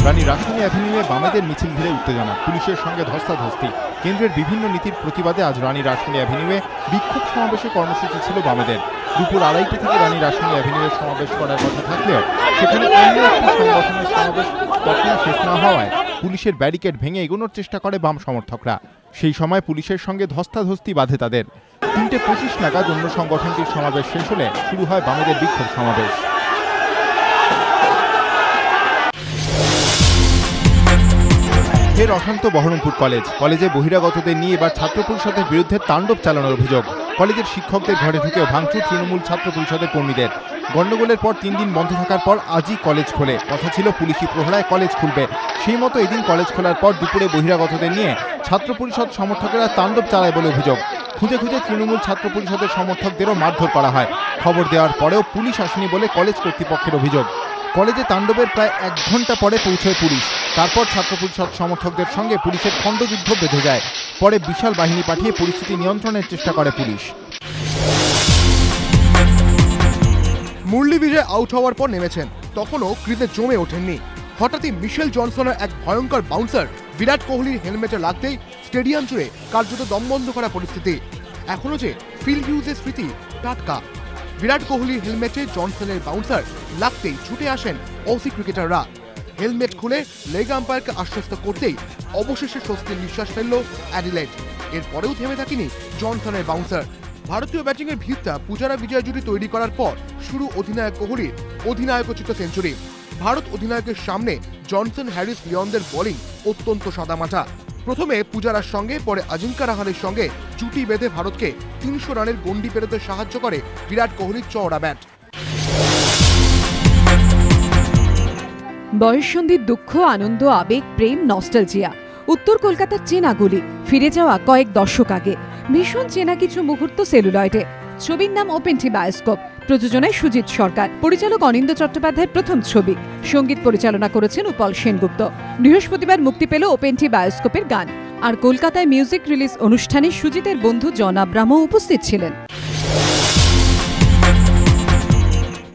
রানী রাসমণি অ্যাভিনিউয়ে বামেদের মিছিল ঘিরে উত্তেজনা, পুলিশের সঙ্গে ধস্তাধস্তি। কেন্দ্রের বিভিন্ন নীতির প্রতিবাদে আজ রানী রাসমণি অ্যাভিনিউয়ে বিক্ষোভ সমাবেশে কর্মসূচি ছিল বামেদের। দুপুর 2:30 থেকে রানী রাসমণি অ্যাভিনিউয়ে সমাবেশ করার কথা থাকলেও সেখানে অন্য একটি সংগঠনের সমাবেশ তখনও শেষ না হওয়ায় পুলিশের ব্যারিকেড ভেঙে এগোনোর চেষ্টা করে বাম সমর্থকরা। সেই সময় পুলিশের সঙ্গে ধস্তাধস্তি বাধে তাদের। 3:25 নাগাদ অন্য সংগঠনটির সমাবেশ শেষ হলে শুরু হয় বামেদের বিক্ষোভ সমাবেশ। ফের অশান্ত বহরমপুর কলেজে বহিরাগতদের নিয়ে এবার ছাত্র পরিষদের বিরুদ্ধে তাণ্ডব চালানোর অভিযোগ। কলেজের শিক্ষকদের ঘরে ঢুকেও ভাঙচুর তৃণমূল ছাত্র পরিষদের কর্মীদের। গন্ডগোলের পর 3 দিন বন্ধ থাকার পর আজই কলেজ খোলে। কথা ছিল পুলিশি প্রহরায় কলেজ খুলবে, সেই মতো এদিন কলেজ খোলার পর দুপুরে বহিরাগতদের নিয়ে ছাত্র পরিষদ সমর্থকেরা তাণ্ডব চালায় বলে অভিযোগ। খুঁজে খুঁজে তৃণমূল ছাত্র পরিষদের সমর্থকদেরও মারধর করা হয়। খবর দেওয়ার পরেও পুলিশ আসেনি বলে কলেজ কর্তৃপক্ষের অভিযোগ। কলেজে তাণ্ডবের প্রায় 1 ঘন্টা পরে পৌঁছয় পুলিশ। তারপর ছাত্র পরিষদ সমর্থকদের সঙ্গে পুলিশের খণ্ডযুদ্ধ বেঁধে যায়। পরে বিশাল বাহিনী পাঠিয়ে পরিস্থিতি নিয়ন্ত্রণের চেষ্টা করে পুলিশ। মুরলি বিজয় আউট হওয়ার পর নেমেছেন, তখনও ক্রিজে জমে ওঠেননি। হঠাৎই মিশেল জনসনের এক ভয়ঙ্কর বাউন্সার বিরাট কোহলির হেলমেটে লাগতেই স্টেডিয়াম জুড়ে কার্যত দমবন্ধ করা পরিস্থিতি। এখনো যে ফিল্ড ইউজের স্মৃতি টাটকা। বিরাট কোহলির হেলমেটে জনসনের বাউন্সার লাগতেই ছুটে আসেন অসি ক্রিকেটাররা। হেলমেট খুলে লেগ আম্পায়ারকে আশ্বস্ত করতেই অবশেষে স্বস্তির নিঃশ্বাস ফেলল অ্যাডিলেড। এরপরেও থেমে থাকেনি জনসনের বাউন্সার। ভারতীয় ব্যাটিংয়ের ভিতটা পূজারা বিজয় জুটি তৈরি করার পর শুরু অধিনায়ক কোহলির অধিনায়কোচিত সেঞ্চুরি। ভারত অধিনায়কের সামনে জনসন, হ্যারিস, লিওনদের বোলিং অত্যন্ত সাদামাটা। প্রথমে পূজারার সঙ্গে, পরে অজিঙ্কা রাহানের সঙ্গে জুটি বেঁধে ভারতকে 300 রানের গন্ডি পেরোতে সাহায্য করে বিরাট কোহলির চওড়া ব্যাট। বয়ঃসন্ধির দুঃখ, আনন্দ, আবেগ, প্রেম, নস্টালজিয়া। উত্তর কলকাতার চেনা গলি, ফিরে যাওয়া কয়েক দশক আগে। ভীষণ চেনা কিছু মুহূর্ত সেলুলয়েডে। ছবির নাম ওপেনটি বায়োস্কোপ। প্রযোজনায় সুজিত সরকার, পরিচালক অনিন্দ্য চট্টোপাধ্যায়ের প্রথম ছবি। সঙ্গীত পরিচালনা করেছেন উপল সেনগুপ্ত। বৃহস্পতিবার মুক্তি পেল ওপেনটি বায়োস্কোপের গান। আর কলকাতায় মিউজিক রিলিজ অনুষ্ঠানে সুজিতের বন্ধু জন আব্রামও উপস্থিত ছিলেন।